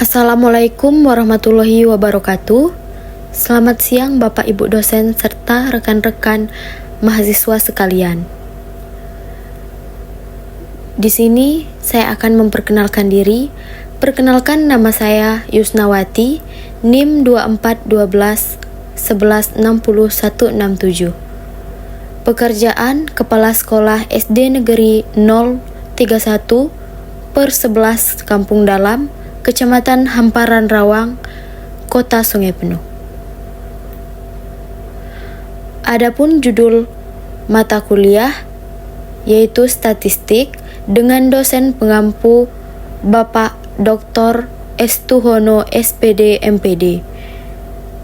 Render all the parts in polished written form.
Assalamualaikum warahmatullahi wabarakatuh. Selamat siang Bapak Ibu dosen serta rekan-rekan mahasiswa sekalian. Di sini saya akan memperkenalkan diri. Perkenalkan, nama saya Yusnawati, NIM 2412 1160 167. Pekerjaan Kepala Sekolah SD Negeri 031 per 11 Kampung Dalam, Kecamatan Hamparan Rawang, Kota Sungai Penuh. Adapun judul mata kuliah yaitu Statistik dengan dosen pengampu Bapak Dr. Estuhono SPD MPD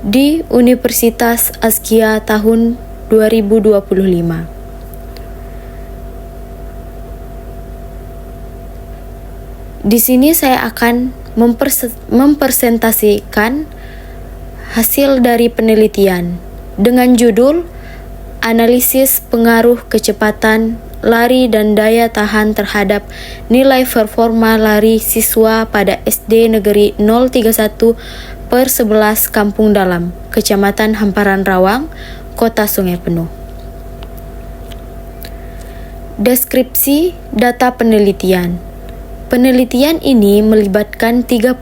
di Universitas Askia tahun 2025. Di sini saya akan mempresentasikan hasil dari penelitian dengan judul Analisis Pengaruh Kecepatan Lari dan Daya Tahan terhadap Nilai Performa Lari Siswa pada SD Negeri 031 per 11 Kampung Dalam, Kecamatan Hamparan Rawang, Kota Sungai Penuh. Deskripsi data penelitian. Penelitian ini melibatkan 35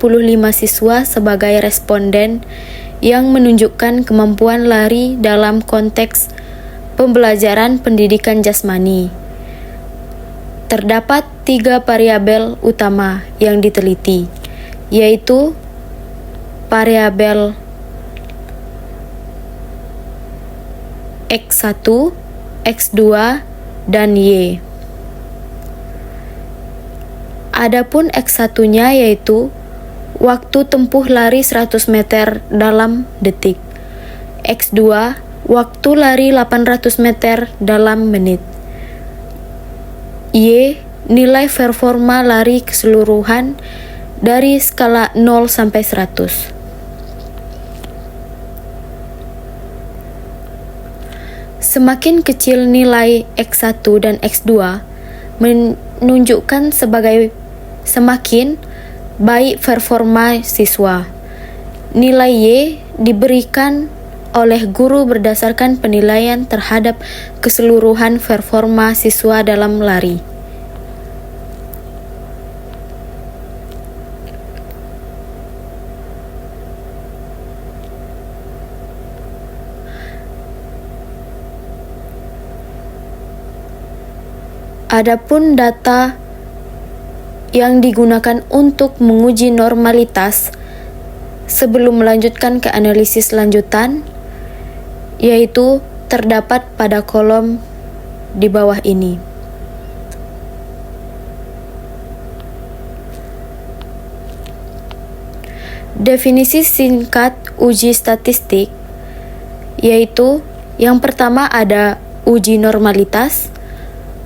siswa sebagai responden yang menunjukkan kemampuan lari dalam konteks pembelajaran pendidikan jasmani. Terdapat 3 variabel utama yang diteliti, yaitu variabel X1, X2, dan Y. Adapun X1-nya yaitu waktu tempuh lari 100 meter dalam detik. X2, waktu lari 800 meter dalam menit. Y, nilai performa lari keseluruhan dari skala 0 sampai 100. Semakin kecil nilai X1 dan X2 menunjukkan semakin baik performa siswa. Nilai Y diberikan oleh guru berdasarkan penilaian terhadap keseluruhan performa siswa dalam lari. Adapun data yang digunakan untuk menguji normalitas sebelum melanjutkan ke analisis lanjutan yaitu terdapat pada kolom di bawah ini. Definisi singkat uji statistik yaitu yang pertama ada uji normalitas.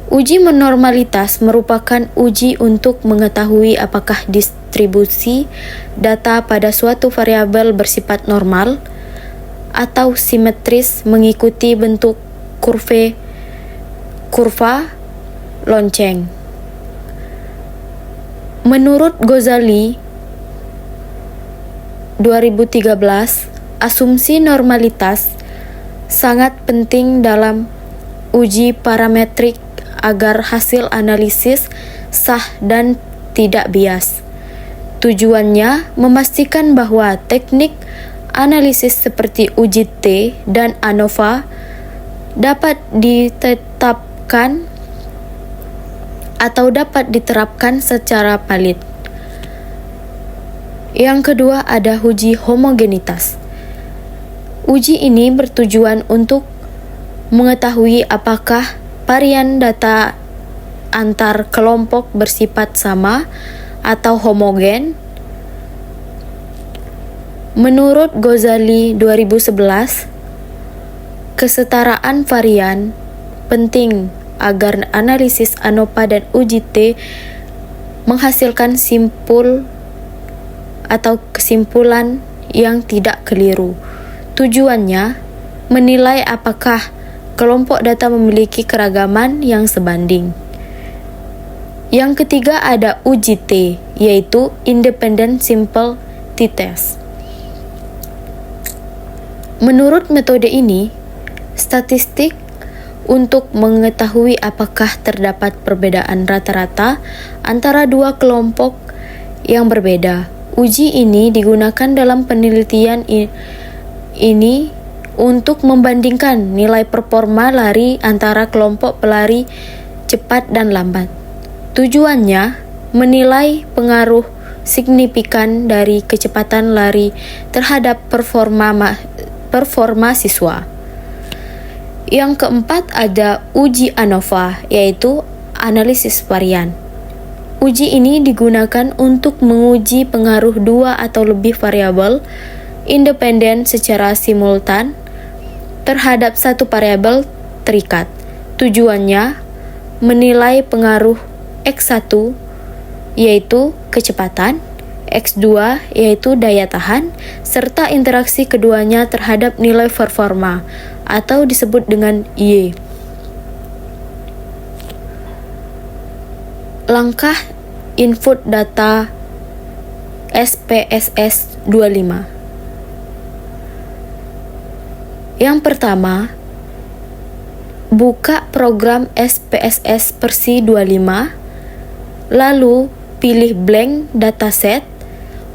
Uji normalitas merupakan uji untuk mengetahui apakah distribusi data pada suatu variabel bersifat normal atau simetris mengikuti bentuk kurva lonceng. Menurut Ghazali 2013, asumsi normalitas sangat penting dalam uji parametrik agar hasil analisis sah dan tidak bias. Tujuannya memastikan bahwa teknik analisis seperti uji T dan ANOVA dapat ditetapkan atau dapat diterapkan secara valid. Yang kedua ada uji homogenitas. Uji ini bertujuan untuk mengetahui apakah varian data antar kelompok bersifat sama atau homogen. Menurut Ghazali 2011, kesetaraan varian penting agar analisis ANOVA dan uji T menghasilkan kesimpulan yang tidak keliru. Tujuannya menilai apakah kelompok data memiliki keragaman yang sebanding. Yang ketiga ada uji T, yaitu Independent Simple T-Test. Menurut metode ini, statistik untuk mengetahui apakah terdapat perbedaan rata-rata antara dua kelompok yang berbeda. Uji ini digunakan dalam penelitian ini untuk membandingkan nilai performa lari antara kelompok pelari cepat dan lambat. Tujuannya menilai pengaruh signifikan dari kecepatan lari terhadap performa siswa. Yang keempat ada uji ANOVA, yaitu analisis varian. Uji ini digunakan untuk menguji pengaruh dua atau lebih variabel independen secara simultan terhadap satu variabel terikat. Tujuannya menilai pengaruh X1 yaitu kecepatan, X2 yaitu daya tahan, serta interaksi keduanya terhadap nilai performa atau disebut dengan Y. Langkah input data SPSS 25. Yang pertama, buka program SPSS versi 25, lalu pilih blank dataset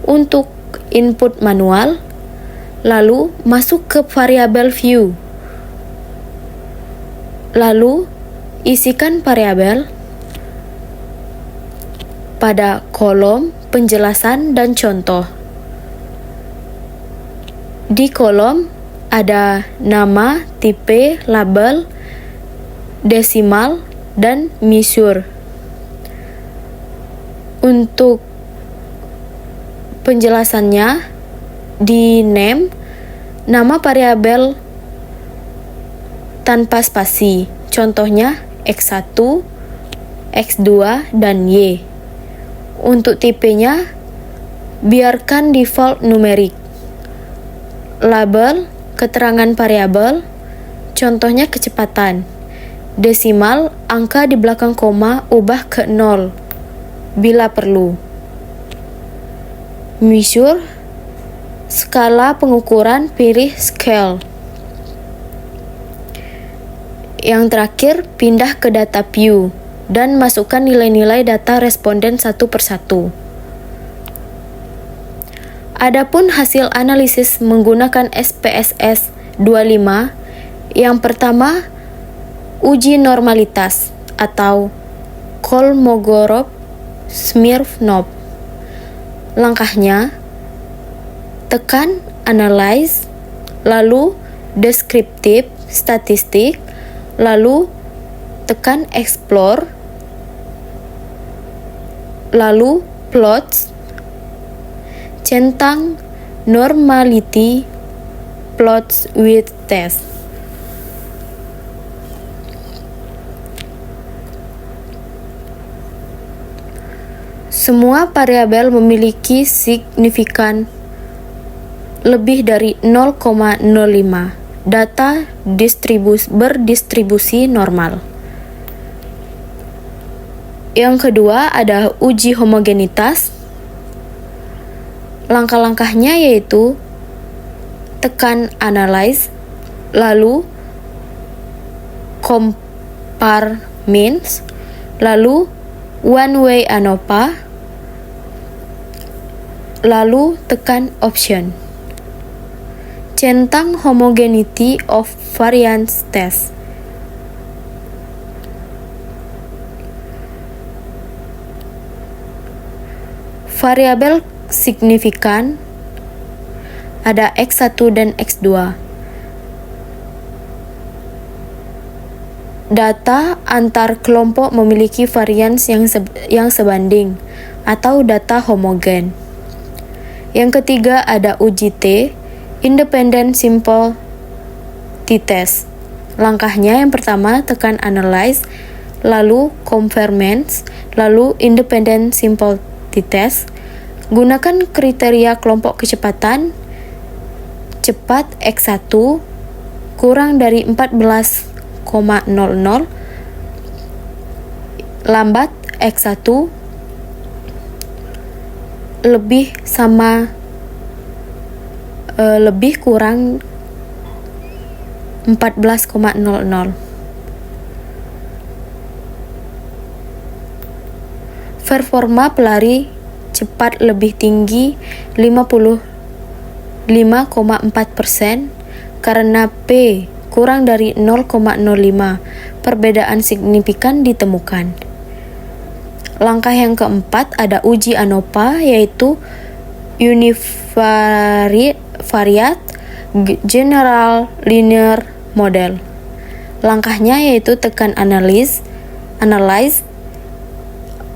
untuk input manual, lalu masuk ke variabel view. Lalu isikan variabel pada kolom penjelasan dan contoh. Di kolom ada nama, tipe, label, desimal, dan measure. Untuk penjelasannya, di name, nama variabel tanpa spasi, contohnya X1, X2, dan Y. Untuk tipenya, biarkan default numerik. Label, keterangan variabel, contohnya kecepatan. Desimal, angka di belakang koma ubah ke 0 bila perlu. Measure, skala pengukuran, pilih scale. Yang terakhir, pindah ke data view dan masukkan nilai-nilai data responden satu persatu. Adapun hasil analisis menggunakan SPSS 25, yang pertama, uji normalitas atau Kolmogorov-Smirnov. Langkahnya, tekan analyze, lalu deskriptif statistik, lalu tekan explore, lalu plots, centang normality plots with test. Semua variabel memiliki signifikan lebih dari 0,05. Data berdistribusi normal. Yang kedua ada uji homogenitas. Langkah-langkahnya yaitu tekan analyze, lalu compare means, lalu one way ANOVA, lalu tekan option. Centang homogeneity of variance test. Variabel signifikan ada X1 dan X2. Data antar kelompok memiliki varians yang sebanding atau data homogen. Yang ketiga ada uji T, Independent Simple T-Test. Langkahnya yang pertama tekan Analyze, lalu Convergence, lalu Independent Simple T-Test. Gunakan kriteria kelompok kecepatan cepat X1 kurang dari 14,00, lambat X1 lebih kurang 14,00. Performa pelari cepat lebih tinggi 55,4% karena P kurang dari 0,05. Perbedaan signifikan ditemukan. Langkah yang keempat ada uji ANOVA, yaitu Univariate General Linear Model. Langkahnya yaitu tekan Analyze,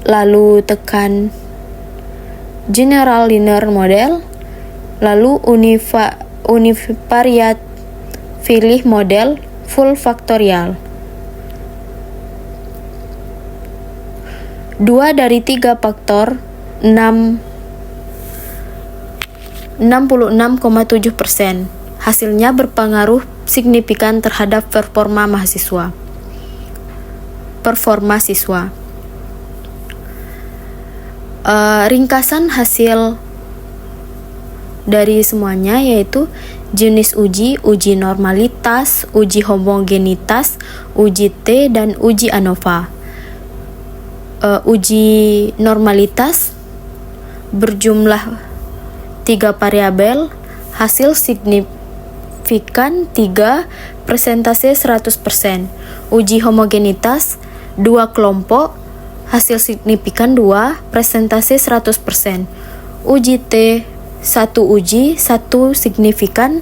lalu tekan General Linear Model, lalu Univariate pilih model full factorial. 2 dari 3 faktor 66,7%. Hasilnya berpengaruh signifikan terhadap performa siswa. Ringkasan hasil dari semuanya yaitu jenis uji normalitas, uji homogenitas, uji T, dan uji ANOVA. Uji normalitas berjumlah 3 variabel, hasil signifikan 3, persentase 100%. Uji homogenitas 2 kelompok, hasil signifikan 2, persentase 100%. Uji T 1 uji, 1 signifikan,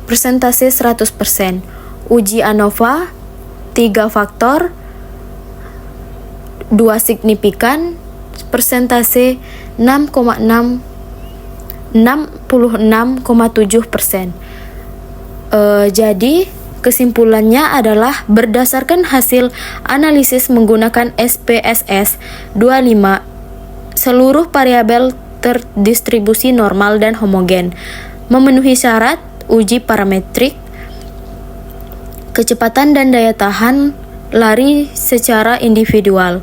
persentase 100%. Uji ANOVA 3 faktor, 2 signifikan, persentase 66,7%. Jadi kesimpulannya adalah berdasarkan hasil analisis menggunakan SPSS 25, seluruh variabel terdistribusi normal dan homogen, memenuhi syarat uji parametrik, kecepatan dan daya tahan lari secara individual,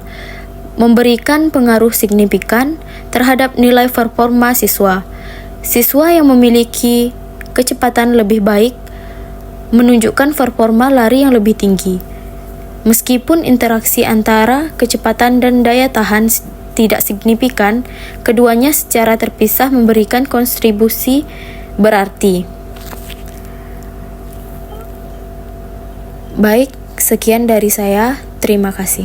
memberikan pengaruh signifikan terhadap nilai performa siswa. Siswa yang memiliki kecepatan lebih baik menunjukkan performa lari yang lebih tinggi. Meskipun interaksi antara kecepatan dan daya tahan tidak signifikan, keduanya secara terpisah memberikan kontribusi berarti. Baik, sekian dari saya. Terima kasih.